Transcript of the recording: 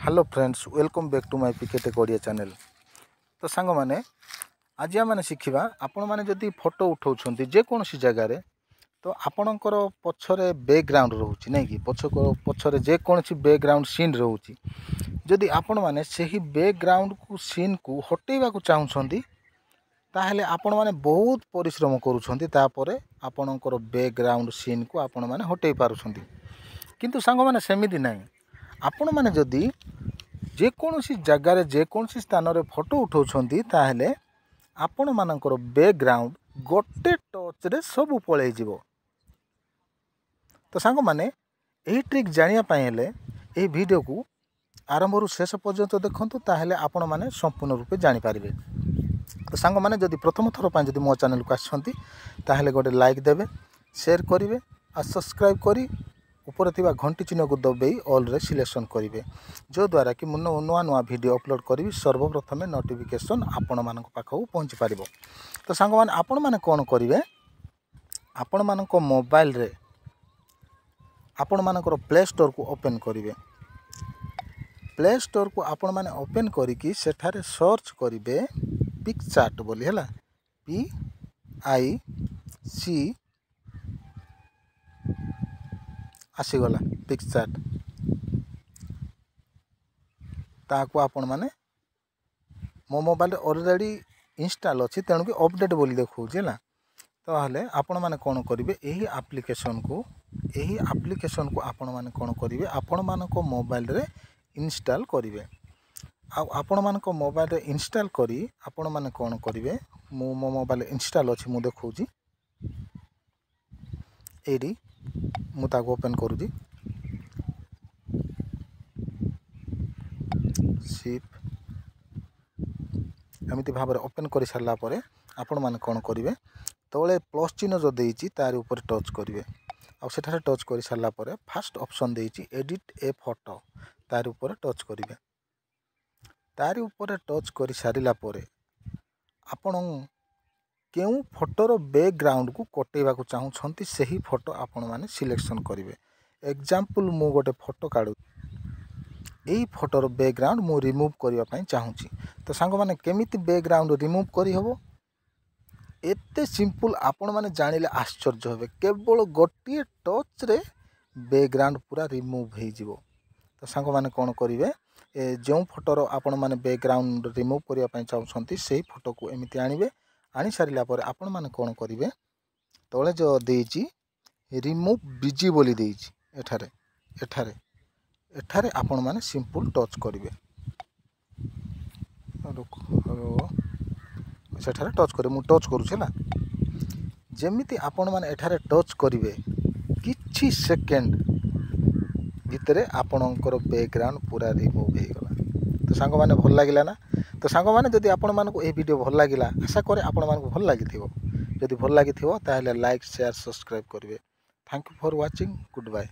Hello friends, welcome back to my पिकेटेक Odia channel. तो song माने आज आम शिखा आपण मैंने जदि फोटो उठाऊँ जेकोसी जगार तो आपणकर पछरे बैकग्राउंड रोचे नहीं कि पछरे जेकोसी बैकग्राउंड सीन रोचे जदि आपण मैंने से बैकग्राउंड को सीन को हटेवा चाहूँगी ताहले आपण माने बहुत परिश्रम करुँच आपणकर बैकग्राउंड सीन को आपण माने हटई पारुछंती। किंतु सांग माने सेमिति नहीं, आपण माने जदि जेकोसी जगार जेकोसी स्थान रे फोटो उठाउछंती ताहले आपण मानकर बैकग्राउंड गोटे टच रे सब पळै जिवो। तो सांग माने एही ट्रिक जानिया पई हेले एही वीडियो को आरंभ रु शेष पर्यंत देखंतु ताहले आपण माने संपूर्ण रूपे जानि पारिबे। तो सांग माने जदि प्रथम थर पई जदि मो चैनल को आछंती ताहले गोटे लाइक देबे, शेयर करिवे आ सब्सक्राइब करी ऊपर थिबा घंटी चिन्ह को दबाई ऑल रे सिलेक्शन करिवे, जो द्वारा कि मुन नुआ नुआ वीडियो अपलोड करी सर्वप्रथमे नोटिफिकेशन आपण मानक पाखौ पहुंची पारिबो। तो सांग माने आपण माने कोन करिवे, आपण मानक मोबाइल रे आपण मानकर प्ले स्टोर को ओपन करिवे। प्ले स्टोर को आपण माने ओपन करिकी सेठारे सर्च करिवे पिक्चार्ट बोली हैला, PIC आसीगला पिक्चार्ट ताको आपण माने मो मोबाइल ऑलरेडी इंस्टॉल अच्छी तेणु कि अपडेट बोली देखौछि हैला। तो हले आपण माने कोन करिवे एही एप्लिकेशन को आपण माने कोन करिवे आपण मानको मोबाइल रे इंस्टॉल करिवे। आपण मानको मोबाइल रे इंस्टॉल करी आपण माने कोन करिवे मो मोबाइल इंस्टॉल अछि मु देखौछि एडी मु ताको ओपन करूजी सिप एमती भाव में ओपन कर सारा पर आपण माने कोन करिवे तले प्लस चिन्ह जो देइछि तार ऊपर टच करिवे आ सेठारे टच कर सारा पर फर्स्ट ऑप्शन देइछि एडिट ए फोटो तार ऊपर टच करिवे। तार ऊपर टच कर सारिला पर आपण केउ फोटोर बैकग्राउंड को कटेवा को चाहूँगी सही फोटो आपण माने सिलेक्शन करेंगे। एग्जांपल मु गोटे फोटो काढू, यही फोटोर बैकग्राउंड मु रिमूव करने चाहूँगी। तो सांग माने केमिति बैकग्राउंड रिमूव करी हबो एते सिंपल आपण माने जानिले आश्चर्य हेबे। केवल गोटे टच रे बैकग्राउंड पूरा रिमूव हो जिवो। तो सांग माने कोन करिवे जो फोटोर आपण माने बैकग्राउंड रिमूव करने चाहूँगी सही फोटो को एमिति आनिबे। आनी सारिला पर आपण माने कोन करिवे तले जो देइछि रिमूव बीजी बोली देइछि एठारे आपण माने सिंपल टच करिवे। सेठारे टच करे मु टच करू छला जेमिति आपण माने एठारे टच करिवे किछि सेकेंड भितरे आपणकर बैकग्राउंड पूरा रिमूव हो गला। तो सांग माने भल लागिला ना। तो सांग माने जदि आपण मानकु ए वीडियो भल लागिला आशा करे आपण मानकु भल लागिथिबो। जदि भल लागिथिबो ताहले लाइक शेयर सब्सक्राइब करिवे। Thank you for watching, good bye.